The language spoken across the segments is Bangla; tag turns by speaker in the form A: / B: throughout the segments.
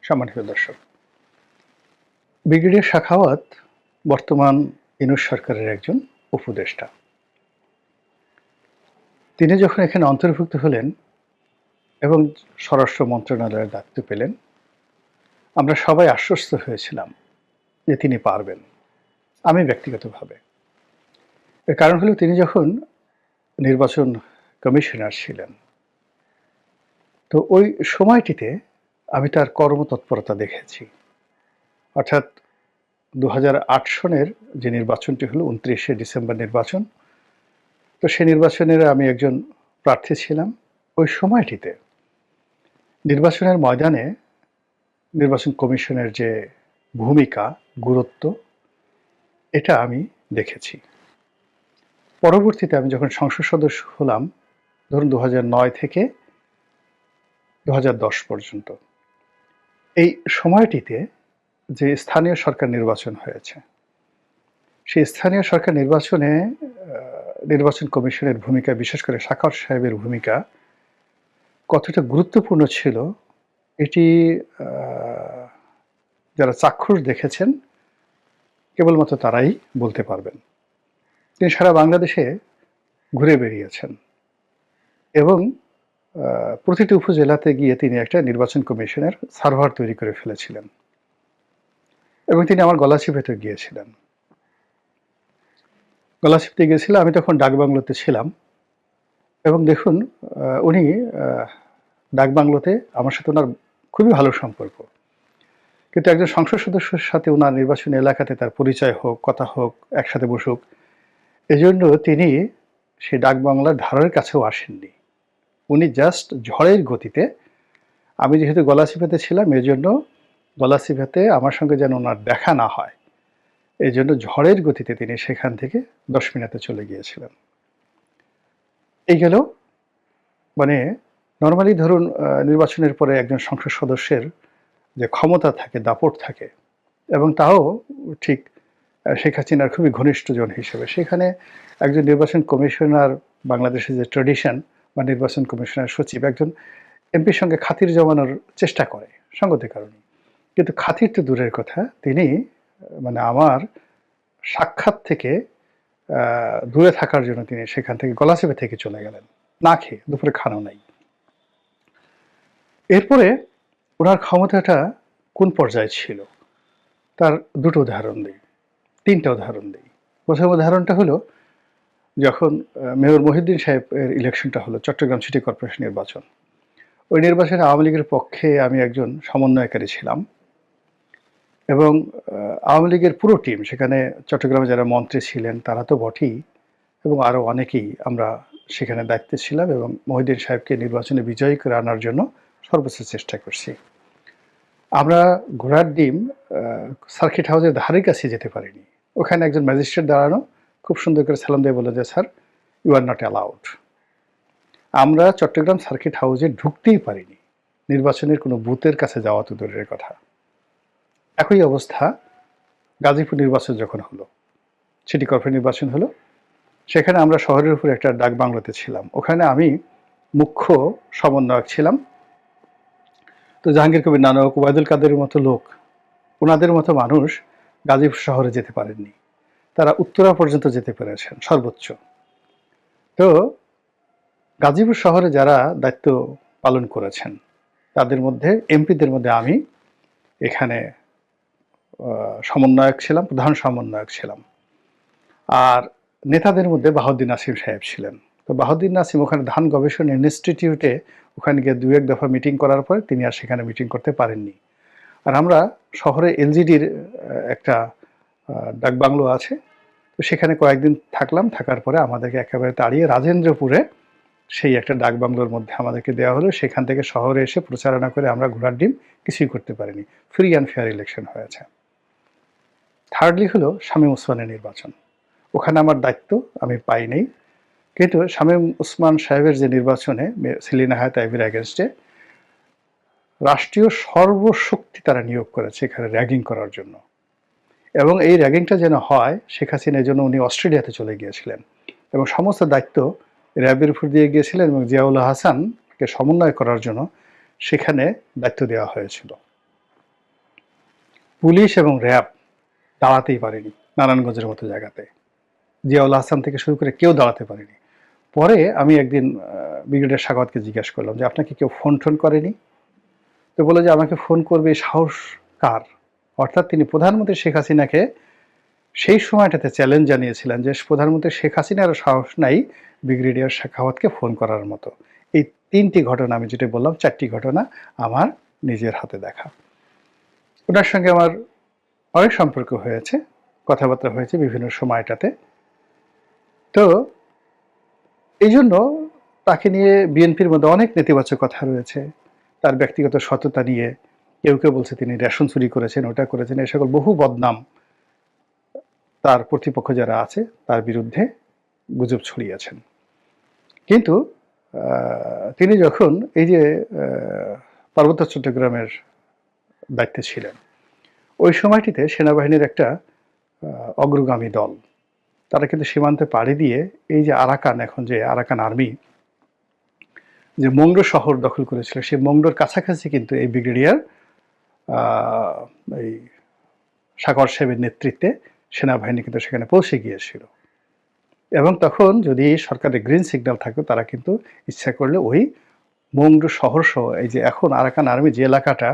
A: সম্মানিত দর্শক, ব্রিগেডিয়ার সাখাওয়াত বর্তমান ইউনূস সরকারের একজন উপদেষ্টা। তিনি যখন এখানে অন্তর্ভুক্ত হলেন এবং স্বরাষ্ট্র মন্ত্রণালয়ের দায়িত্ব পেলেন, আমরা সবাই আশ্বস্ত হয়েছিলাম যে তিনি পারবেন। আমি ব্যক্তিগতভাবে। এর কারণ হলো তিনি যখন নির্বাচন কমিশনার ছিলেন, তো ওই সময়টিতে আমি তার কর্মতৎপরতা দেখেছি। অর্থাৎ 2008 সনের যে নির্বাচনটি হলো 29শে ডিসেম্বর নির্বাচন, তো সে নির্বাচনের আমি একজন প্রার্থী ছিলাম। ওই সময়টিতে নির্বাচনের ময়দানে নির্বাচন কমিশনের যে ভূমিকা, গুরুত্ব, এটা আমি দেখেছি। পরবর্তীতে আমি যখন সংসদ সদস্য হলাম, ধরুন 2009 থেকে 2010 পর্যন্ত, এই সময়টিতে যে স্থানীয় সরকার নির্বাচন হয়েছে, সেই স্থানীয় সরকার নির্বাচনে নির্বাচন কমিশনের ভূমিকা, বিশেষ করে সাখাওয়াত সাহেবের ভূমিকা কতটা গুরুত্বপূর্ণ ছিল, এটি যারা চাক্ষুষ দেখেছেন কেবলমাত্র তারাই বলতে পারবেন। তিনি সারা বাংলাদেশে ঘুরে বেরিয়েছেন এবং প্রতিটি উপজেলাতে গিয়ে তিনি একটা নির্বাচন কমিশনের সার্ভার তৈরি করে ফেলেছিলেন এবং তিনি আমার গলাচিপাতে গিয়েছিলেন। গলাচিপাতে গিয়েছিলেন, আমি তখন ডাকবাংলোতে ছিলাম এবং দেখুন উনি ডাকবাংলোতে আমার সাথে ওনার খুবই ভালো সম্পর্ক, কিন্তু একজন সংসদ সদস্যের সাথে ওনার নির্বাচনী এলাকাতে তার পরিচয় হোক, কথা হোক, একসাথে বসুক, এজন্য তিনি সেই ডাকবাংলার ধারের কাছেও আসেননি। উনি জাস্ট ঝড়ের গতিতে, আমি যেহেতু গলাচিপাতে ছিলাম এজন্য গলাচিপাতে আমার সঙ্গে যেন ওনার দেখা না হয়, এই জন্য ঝড়ের গতিতে তিনি সেখান থেকে 10 মিনিটে চলে গিয়েছিলেন। এই গেল, মানে নর্মালি ধরুন নির্বাচনের পরে একজন সংসদ সদস্যের যে ক্ষমতা থাকে, দাপট থাকে, এবং তাও ঠিক শেখ হাসিনার খুবই ঘনিষ্ঠজন হিসেবে, সেখানে একজন নির্বাচন কমিশনার, বাংলাদেশের যে ট্র্যাডিশন বা নির্বাচন কমিশনার সচিব একজন এমপির সঙ্গে খাতির জমানোর চেষ্টা করে সঙ্গতির কারণে, কিন্তু খাতির তো দূরের কথা, তিনি মানে আমার সাক্ষাৎ থেকে দূরে থাকার জন্য তিনি সেখান থেকে গলাচিপা থেকে চলে গেলেন, না খেয়ে, দুপুরে খানো নাই। এরপরে ওনার ক্ষমতাটা কোন পর্যায়ে ছিল তার দুটো উদাহরণ দিই, তিনটা উদাহরণ দিই। প্রথম উদাহরণটা হলো যখন মেয়র মহিউদ্দিন সাহেবের ইলেকশনটা হলো, চট্টগ্রাম সিটি কর্পোরেশন নির্বাচন। ওই নির্বাচনে আওয়ামী লীগের পক্ষে আমি একজন সমন্বয়কারী ছিলাম এবং আওয়ামী লীগের পুরো টিম, সেখানে চট্টগ্রামে যারা মন্ত্রী ছিলেন তারা তো বটেই, এবং আরও অনেকেই আমরা সেখানে দায়িত্বে ছিলাম এবং মহিউদ্দিন সাহেবকে নির্বাচনে বিজয়ী করে আনার জন্য সর্বোচ্চ চেষ্টা করছি। আমরা ঘোড়ার ডিম সার্কিট হাউসের ধারে কাছে যেতে পারিনি। ওখানে একজন ম্যাজিস্ট্রেট দাঁড়ানো, খুব সুন্দর করে সালাম দিয়ে বলে যে, sir, you are not allowed. আমরা চট্টগ্রাম সার্কিট হাউসে ঢুকতেই পারিনি, নির্বাচনের কোনো বুথের কাছে যাওয়া তো দূরের কথা। একই অবস্থা গাজীপুর নির্বাচন যখন হলো, সিটি কর্পোরেশন নির্বাচন হলো, সেখানে আমরা শহরের উপরে একটা ডাক বাংলোতে ছিলাম, ওখানে আমি মুখ্য সমন্বয়ক ছিলাম। তো জাহাঙ্গীর কবির নানক, ওবায়দুল কাদেরের মতো লোক, ওনাদের মতো মানুষ গাজীপুর শহরে যেতে পারেননি, তারা উত্তরা পর্যন্ত যেতে পেরেছেন সর্বোচ্চ। তো গাজীপুর শহরে যারা দায়িত্ব পালন করেছেন তাদের মধ্যে, এমপিদের মধ্যে আমি এখানে সমন্বয়ক ছিলাম, প্রধান সমন্বয়ক ছিলাম। আর নেতাদের মধ্যে বাহাউদ্দিন নাসিম সাহেব ছিলেন। তো বাহাউদ্দিন নাসিম ওখানে ধান গবেষণা ইনস্টিটিউটে ওখানে গিয়ে 2-1 দফা মিটিং করার পরে তিনি আর সেখানে মিটিং করতে পারেননি। আর আমরা শহরে এলজিডির একটা ডাকবাংলো আছে, তো সেখানে কয়েকদিন থাকলাম, থাকার পরে আমাদেরকে একেবারে তাড়িয়ে রাজেন্দ্রপুরে সেই একটা ডাকবাংলোর মধ্যে আমাদেরকে দেওয়া হলো। সেখান থেকে শহরে এসে প্রচারণা করে আমরা ঘোড়ার ডিম কিছুই করতে পারিনি। ফ্রি অ্যান্ড ফেয়ার ইলেকশন হয়েছে। থার্ডলি হলো শামীম ওসমানের নির্বাচন, ওখানে আমার দায়িত্ব আমি পাই নাই, কিন্তু শামীম ওসমান সাহেবের যে নির্বাচনে সেলিনা হায়াৎ আইভীর এগেনস্টে রাষ্ট্রীয় সর্বশক্তি তারা নিয়োগ করেছে এখানে র্যাগিং করার জন্য, এবং এই র্যাগিংটা যেন হয়, শেখ হাসিনার জন্য উনি অস্ট্রেলিয়াতে চলে গিয়েছিলেন এবং সমস্ত দায়িত্ব র্যাবের উপর দিয়ে গিয়েছিলেন এবং জিয়াউল হাসানকে সমন্বয় করার জন্য সেখানে দায়িত্ব দেওয়া হয়েছিল। পুলিশ এবং র্যাব দাঁড়াতেই পারেনি নারায়ণগঞ্জের মতো জায়গাতে। জিয়াউল হাসান থেকে শুরু করে কেউ দাঁড়াতে পারেনি। পরে আমি একদিন ব্রিগেডিয়ার সাখাওয়াতকে জিজ্ঞাসা করলাম যে আপনাকে কেউ ফোন টোন করেনি? তো বললো যে আমাকে ফোন করবে সাহস কার? অর্থাৎ তিনি প্রধানমন্ত্রী শেখ হাসিনাকে সেই সময়টাতে চ্যালেঞ্জ জানিয়েছিলেন যে প্রধানমন্ত্রী শেখ হাসিনারও সাহস নাই ব্রিগেডিয়ার সাখাওয়াতকে ফোন করার মতো। এই 3টি ঘটনা, আমি যেটা বললাম 4টি ঘটনা আমার নিজের হাতে দেখা। ওনার সঙ্গে আমার অনেক সম্পর্ক হয়েছে, কথাবার্তা হয়েছে বিভিন্ন সময়টাতে। তো এই জন্য তাকে নিয়ে বিএনপির মধ্যে অনেক নেতিবাচক কথা রয়েছে। তার ব্যক্তিগত সততা নিয়ে কেউ কেউ বলছে তিনি রেশন চুরি করেছেন, ওটা করেছেন, এ সকল বহু বদনাম তার প্রতিপক্ষ যারা আছে তার বিরুদ্ধে গুজব ছড়িয়েছেন। কিন্তু তিনি যখন এই যে পার্বত্য চট্টগ্রামের দায়িত্বে ছিলেন, ওই সময়টিতে সেনাবাহিনীর একটা অগ্রগামী দল তারা কিন্তু সীমান্তে পাড়ি দিয়ে এই যে আরাকান, এখন যে আরাকান আর্মি যে মংডো শহর দখল করেছিল, সেই মংডোর কাছাকাছি কিন্তু এই ব্রিগেডিয়ার এই সাগর সাহেবের নেতৃত্বে সেনাবাহিনী কিন্তু সেখানে পৌঁছে গিয়েছিল। এবং তখন যদি সরকারের গ্রিন সিগন্যাল থাকতো তারা কিন্তু ইচ্ছা করলে ওই মংডু শহর সহ এই যে এখন আরাকান আর্মি যে এলাকাটা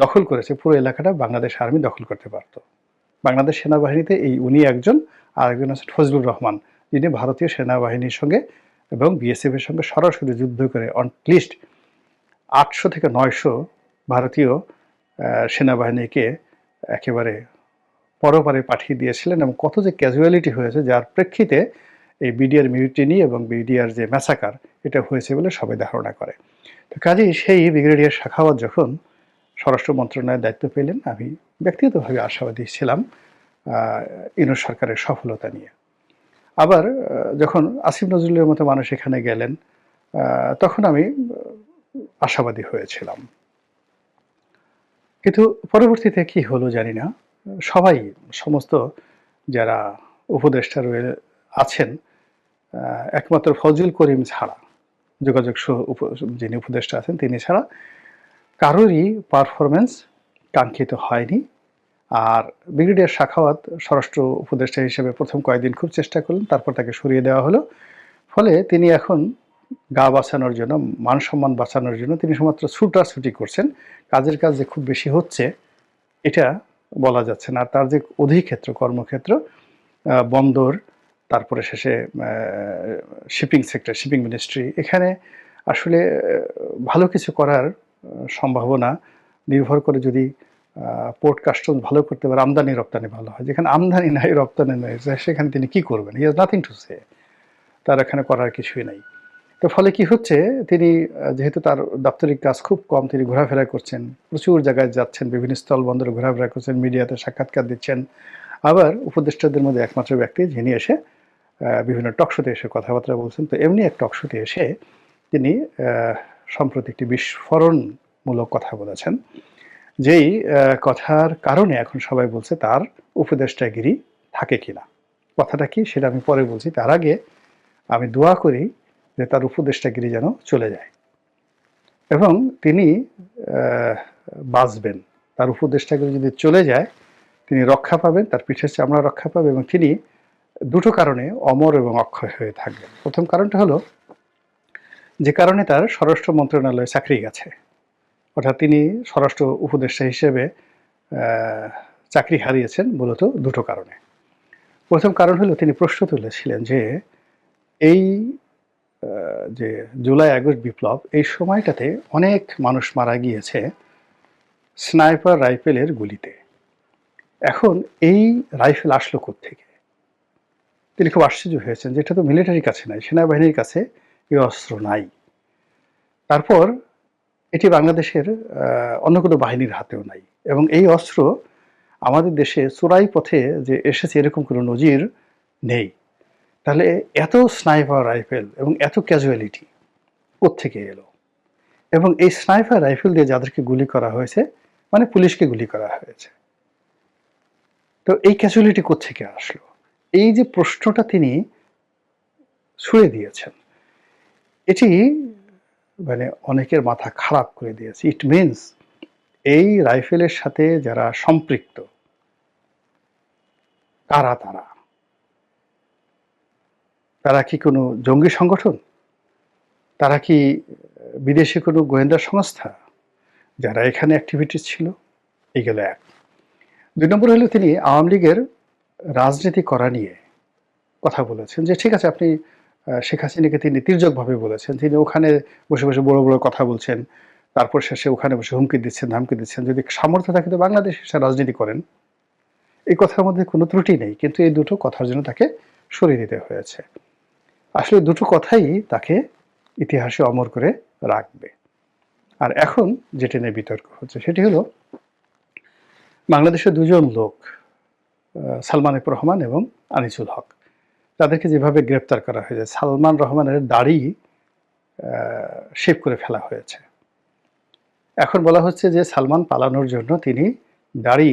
A: দখল করেছে, পুরো এলাকাটা বাংলাদেশ আর্মি দখল করতে পারত। বাংলাদেশ সেনাবাহিনীতে উনি একজন, আর একজন আছেন ফজলুর রহমান, যিনি ভারতীয় সেনাবাহিনীর সঙ্গে এবং বিএসএফ এর সঙ্গে সরাসরি যুদ্ধ করে অনলিস্ট 800 থেকে 900 ভারতীয় সেনাবাহিনীকে একেবারে পরপারে পাঠিয়ে দিয়েছিলেন। এবং কত যে ক্যাজুয়ালিটি হয়েছে, যার প্রেক্ষিতে এই বিডিআর মিউটিনি এবং বিডিআর যে ম্যাসাকার এটা হয়েছে বলে সবাই ধারণা করে। তো কাজেই সেই ব্রিগেডিয়ার সাখাওয়াত যখন স্বরাষ্ট্র মন্ত্রণালয়ের দায়িত্ব পেলেন, আমি ব্যক্তিগতভাবে আশাবাদী ছিলাম ইউনূস সরকারের সফলতা নিয়ে। আবার যখন আসিফ নজরুলের মতো মানুষ এখানে গেলেন, তখন আমি আশাবাদী হয়েছিলাম। কিন্তু পরবর্তীতে কি হলো জানি না, সবাই, সমস্ত যারা উপদেষ্টা আছেন, একমাত্র ফজল করিম ছাড়া, যোগাযোগ যিনি উপদেষ্টা আছেন তিনি ছাড়া কারোরই পারফরমেন্স কাঙ্ক্ষিত হয়নি। আর ব্রিগেডিয়ার সাখাওয়াত স্বরাষ্ট্র উপদেষ্টা হিসেবে প্রথম কয়েকদিন খুব চেষ্টা করলেন, তারপর তাকে সরিয়ে দেওয়া হলো। ফলে তিনি এখন গা বাঁচানোর জন্য, মান সম্মান বাঁচানোর জন্য তিনি শুধুমাত্র ছুটাছুটি করছেন। কাজের কাজ যে খুব বেশি হচ্ছে এটা বলা যাচ্ছে না। আর তার যে অধিক্ষেত্র, কর্মক্ষেত্র, বন্দর, তারপরে শেষে শিপিং সেক্টর, শিপিং মিনিস্ট্রি, এখানে আসলে ভালো কিছু করার সম্ভাবনা নির্ভর করে যদি পোর্ট কাস্টমস ভালো করতে পারে, আমদানি রপ্তানি ভালো হয়। যেখানে আমদানি নাই, রপ্তানি নাই, সেখানে তিনি কি করবেন? He has nothing to say. তার এখানে করার কিছুই নাই। তো ফলে কি হচ্ছে, তিনি যেহেতু তার দাপ্তরিক কাজ খুব কম, তিনি ঘোরাফেরা করছেন, প্রচুর জায়গায় যাচ্ছেন, বিভিন্ন স্থল বন্দরে ঘোরাফেরা করছেন, মিডিয়াতে সাক্ষাৎকার দিচ্ছেন। আবার উপদেষ্টাদের মধ্যে একমাত্র ব্যক্তি যিনি এসে বিভিন্ন টকশোতে এসে কথাবার্তা বলছেন। তো এমনি এক টকশোতে এসে তিনি সম্প্রতি একটি বিস্ফোরণমূলক কথা বলেছেন, যেই কথার কারণে এখন সবাই বলছে তার উপদেষ্টাগিরি থাকে কিনা। কথাটা কি সেটা আমি পরে বলছি, তার আগে আমি দোয়া করি যে তার উপদেষ্টাগিরি যেন চলে যায় এবং তিনি বাঁচবেন। তার উপদেষ্টাগিরি যদি চলে যায়, তিনি রক্ষা পাবেন, তার পিঠের চামড়া রক্ষা পাবে এবং তিনি দুটো কারণে অমর এবং অক্ষয় হয়ে থাকবেন। প্রথম কারণটা হলো, যে কারণে তার স্বরাষ্ট্র মন্ত্রণালয়ে চাকরি গেছে, অর্থাৎ তিনি স্বরাষ্ট্র উপদেষ্টা হিসেবে চাকরি হারিয়েছেন মূলত দুটো কারণে। প্রথম কারণ হলো তিনি প্রশ্ন তুলেছিলেন যে এই যে জুলাই আগস্ট বিপ্লব, এই সময়টাতে অনেক মানুষ মারা গিয়েছে স্নাইপার রাইফেলের গুলিতে। এখন এই রাইফেল আসলো কোত্থেকে? তিনি খুব আশ্চর্য হয়েছেন, যেটা তো মিলিটারির কাছে নাই, সেনাবাহিনীর কাছে এই অস্ত্র নাই। তারপর এটি বাংলাদেশের অন্য কোনো বাহিনীর হাতেও নাই এবং এই অস্ত্র আমাদের দেশে চোরাই পথে যে এসেছে এরকম কোনো নজির নেই। তাহলে এত স্নাইপার রাইফেল এবং এত ক্যাজুয়ালিটি কোত্থেকে এলো? এবং এই স্নাইপার রাইফেল দিয়ে যাদেরকে গুলি করা হয়েছে, মানে পুলিশকে গুলি করা হয়েছে, তো এই ক্যাজুয়ালিটি কোত্থেকে আসলো? এই যে প্রশ্নটা তিনি ছুঁড়ে দিয়েছেন, এটি মানে অনেকের মাথা খারাপ করে দিয়েছে। ইট মিনস এই রাইফেলের সাথে যারা সম্পৃক্ত কারা তারা? তারা কি কোনো জঙ্গি সংগঠন? তারা কি বিদেশি কোনো গোয়েন্দা সংস্থা যারা এখানে অ্যাক্টিভিটিস ছিল? এগুলো এক। ২ নম্বর হলো তিনি আওয়ামী লীগের রাজনীতি করা নিয়ে কথা বলেছেন যে ঠিক আছে আপনি শেখ হাসিনাকে তিনি তির্যকভাবে বলেছেন। তিনি ওখানে বসে, বসে বড়, বড় কথা বলছেন। তারপর শেষে ওখানে বসে হুমকি দিচ্ছেন, ধামকি দিচ্ছেন। যদি সামর্থ্য থাকে তো বাংলাদেশে এসে রাজনীতি করেন। এই কথার মধ্যে কোনো ত্রুটি নেই। কিন্তু এই দুটো কথার জন্য তাকে সরিয়ে দিতে হয়েছে। আসলে দুটো কথাই তাকে ইতিহাসে অমর করে রাখবে। আর এখন যেটা নিয়ে বিতর্ক হচ্ছে সেটি হলো বাংলাদেশের দুজন লোক সালমান এফ রহমান এবং আনিসুল হক, তাদেরকে যেভাবে গ্রেপ্তার করা হয়েছে, সালমান রহমানের দাড়ি শেভ করে ফেলা হয়েছে। এখন বলা হচ্ছে যে সালমান পালানোর জন্য তিনি দাড়ি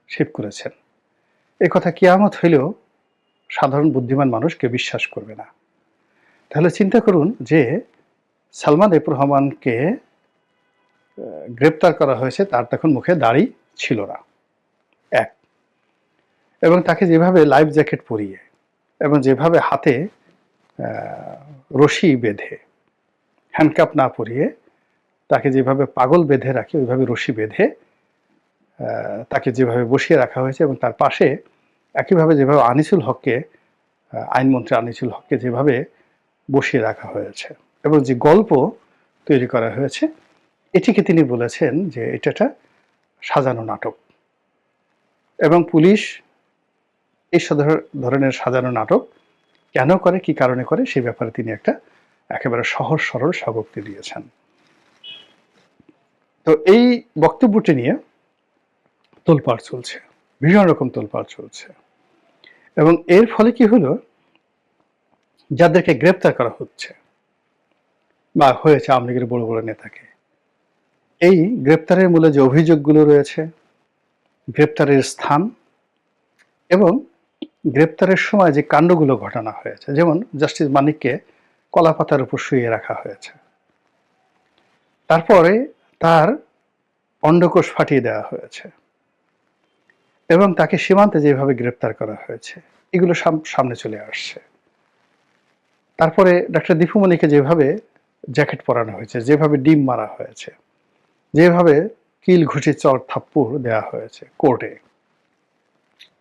A: শেভ করেছেন। এ কথা কিয়ামত হইলেও সাধারণ বুদ্ধিমান মানুষ কেউ বিশ্বাস করবে না। তাহলে চিন্তা করুন যে সালমান এফ রহমানকে গ্রেপ্তার করা হয়েছে, তার তখন মুখে দাড়ি ছিল না, এক। এবং তাকে যেভাবে লাইফ জ্যাকেট পরিয়ে এবং যেভাবে হাতে রশি বেঁধে, হ্যান্ডকাপ না পরিয়ে তাকে যেভাবে পাগল বেঁধে রাখে ওইভাবে রশি বেঁধে তাকে যেভাবে বসিয়ে রাখা হয়েছে, এবং তার পাশে একইভাবে যেভাবে আনিসুল হককে, আইনমন্ত্রী আনিসুল হককে যেভাবে বসিয়ে রাখা হয়েছে এবং যে গল্প তৈরি করা হয়েছে, এটিকে তিনি বলেছেন যে এটা একটা সাজানো নাটক। এবং পুলিশ এই ধরনের সাজানো নাটক কেন করে, কি কারণে করে, সেই ব্যাপারে তিনি একটা একেবারে সহজ সরল স্বীকারোক্তি দিয়েছেন। তো এই বক্তব্যটি নিয়ে তোলপাড় চলছে, ভীষণ রকম তোলপাড় চলছে। এবং এর ফলে কি হলো, যাদেরকে গ্রেপ্তার করা হচ্ছে বা হয়েছে আওয়ামী লীগের বড় বড় নেতাকে, এই গ্রেপ্তারের মূলে যে অভিযোগগুলো রয়েছে, গ্রেপ্তারের স্থান এবং গ্রেপ্তারের সময় যে কাণ্ডগুলো ঘটানো হয়েছে, যেমন জাস্টিস মানিককে কলাপাতার উপর শুইয়ে রাখা হয়েছে, তারপরে তার অন্ডকোষ ফাটিয়ে দেওয়া হয়েছে এবং তাকে সীমান্তে যেভাবে গ্রেপ্তার করা হয়েছে, এগুলো সামনে চলে আসছে। তারপরে ডাক্তার দীপুমণিকে যেভাবে জ্যাকেট পরানো হয়েছে, যেভাবে ডিম মারা হয়েছে, যেভাবে কিল ঘুষি চর থাপ্পড় দেওয়া হয়েছে কোর্টে,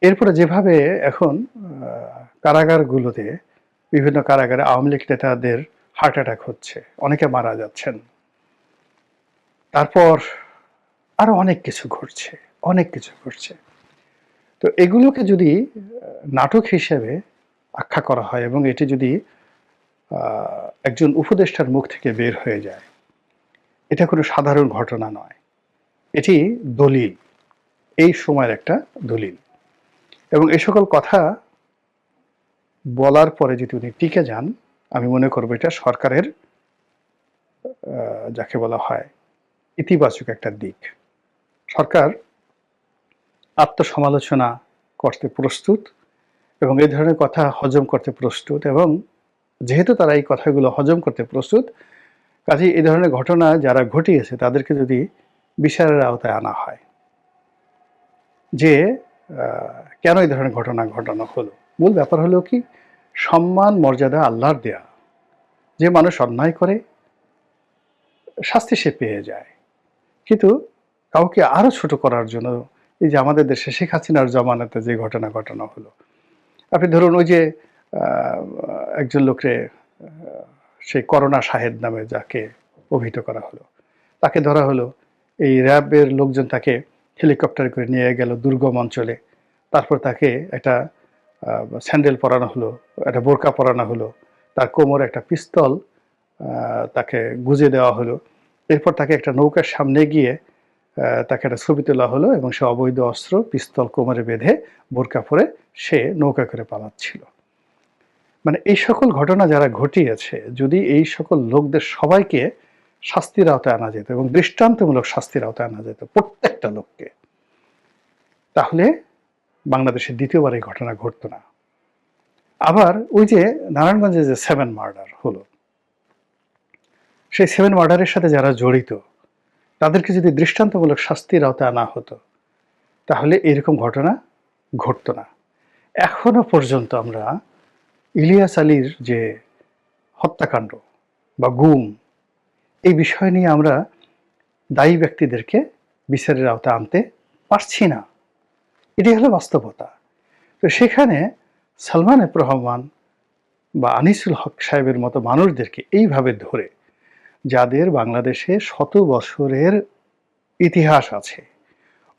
A: এরপরে যেভাবে এখন কারাগারগুলোতে, বিভিন্ন কারাগারে আওয়ামী লীগ নেতাদের হার্ট অ্যাটাক হচ্ছে, অনেকে মারা যাচ্ছেন, তারপর আরো অনেক কিছু ঘটছে, অনেক কিছু ঘটছে। তো এগুলোকে যদি নাটক হিসেবে আখ্যা করা হয় এবং এটি যদি একজন উপদেষ্টার মুখ থেকে বের হয়ে যায়, এটা কোনো সাধারণ ঘটনা নয়, এটি দলিল, এই সময়ের একটা দলিল। এবং এই সকল কথা বলার পরে যদি উনি টিকে যান, আমি মনে করবো এটা সরকারের যাকে বলা হয় ইতিবাচক একটা দিক। সরকার আত্মসমালোচনা করতে প্রস্তুত এবং এই ধরনের কথা হজম করতে প্রস্তুত, এবং যেহেতু তারা এই কথাগুলো হজম করতে প্রস্তুত, কাজেই এই ধরনের ঘটনা যারা ঘটিয়েছে তাদেরকে যদি বিচারের আওতায় আনা হয় যে কেন এই ধরনের ঘটনা ঘটানো হলো, মূল ব্যাপার হলো কি, সম্মান মর্যাদা আল্লাহর দেয়া। যে মানুষ অন্যায় করে শাস্তি সে পেয়ে যায়, কিন্তু কাউকে আরো ছোট করার জন্য, এই যে আমাদের দেশে শেখ হাসিনার জমানাতে যে ঘটনা ঘটানো হলো, আপনি ধরুন ওই যে একজন লোককে, সেই করোনা শাহেদ নামে যাকে অভিহিত করা হলো, তাকে ধরা হলো, এই র্যাবের লোকজন তাকে হেলিকপ্টার করে নিয়ে গেল দুর্গম অঞ্চলে, তারপর তাকে একটা স্যান্ডেল পরানো হলো, একটা বোরকা পরানো হলো, তার কোমরে একটা পিস্তল তাকে গুজে দেওয়া হলো, এরপর তাকে একটা নৌকার সামনে গিয়ে তাকে একটা ছবি তোলা হলো এবং সে অবৈধ অস্ত্র পিস্তল কোমরে বেঁধে বোরকা পরে সে নৌকা করে পালাচ্ছিল। মানে এই সকল ঘটনা যারা ঘটিয়েছে, যদি এই সকল লোকদের সবাইকে শাস্তির আওতায় আনা যেত এবং দৃষ্টান্তমূলক শাস্তির আওতায় আনা যেত প্রত্যেকটা লোককে, তাহলে বাংলাদেশে দ্বিতীয়বার এই ঘটনা ঘটতো না। আবার ওই যে নারায়ণগঞ্জে যে 7 মার্ডার হলো, সেই 7 মার্ডারের সাথে যারা জড়িত তাদেরকে যদি দৃষ্টান্তমূলক শাস্তির আওতায় আনা হতো, তাহলে এরকম ঘটনা ঘটতো না। এখনো পর্যন্ত আমরা ইলিয়াস আলীর যে হত্যাকাণ্ড বা গুম, এই বিষয় নিয়ে আমরা দায়ী ব্যক্তিদেরকে বিচারের আওতায় আনতে পারছি না। এটাই হলো বাস্তবতা। তো সেখানে সালমান এফ রহমান বা আনিসুল হক সাহেবের মতো মানুষদেরকে এইভাবে ধরে, যাদের বাংলাদেশে শত বছরের ইতিহাস আছে,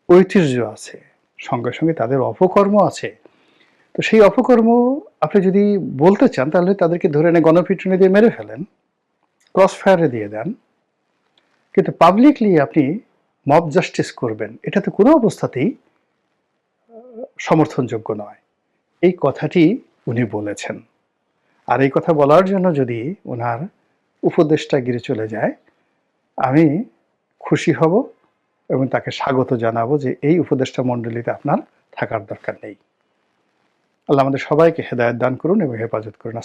A: ঐতিহ্য আছে, সঙ্গে সঙ্গে তাদের অপকর্ম আছে, তো সেই অপকর্ম আপনি যদি বলতে চান, তাহলে তাদেরকে ধরে এনে গণপিটুনি দিয়ে মেরে ফেলেন, ক্রস ফায়ারে দিয়ে দেন, কিন্তু পাবলিকলি আপনি মব জাস্টিস করবেন, এটা তো কোনো অবস্থাতেই সমর্থনযোগ্য নয়। এই কথাটি উনি বলেছেন। আর এই কথা বলার জন্য যদি ওনার উপদেশটা গিরে চলে যায়, আমি খুশি হব এবং তাকে স্বাগত জানাবো যে এই উপদেষ্টা মণ্ডলীতে আপনার থাকার দরকার নেই। আল্লাহ আমাদের সবাইকে হেদায়েত দান করুন এবং হেফাজত করুন।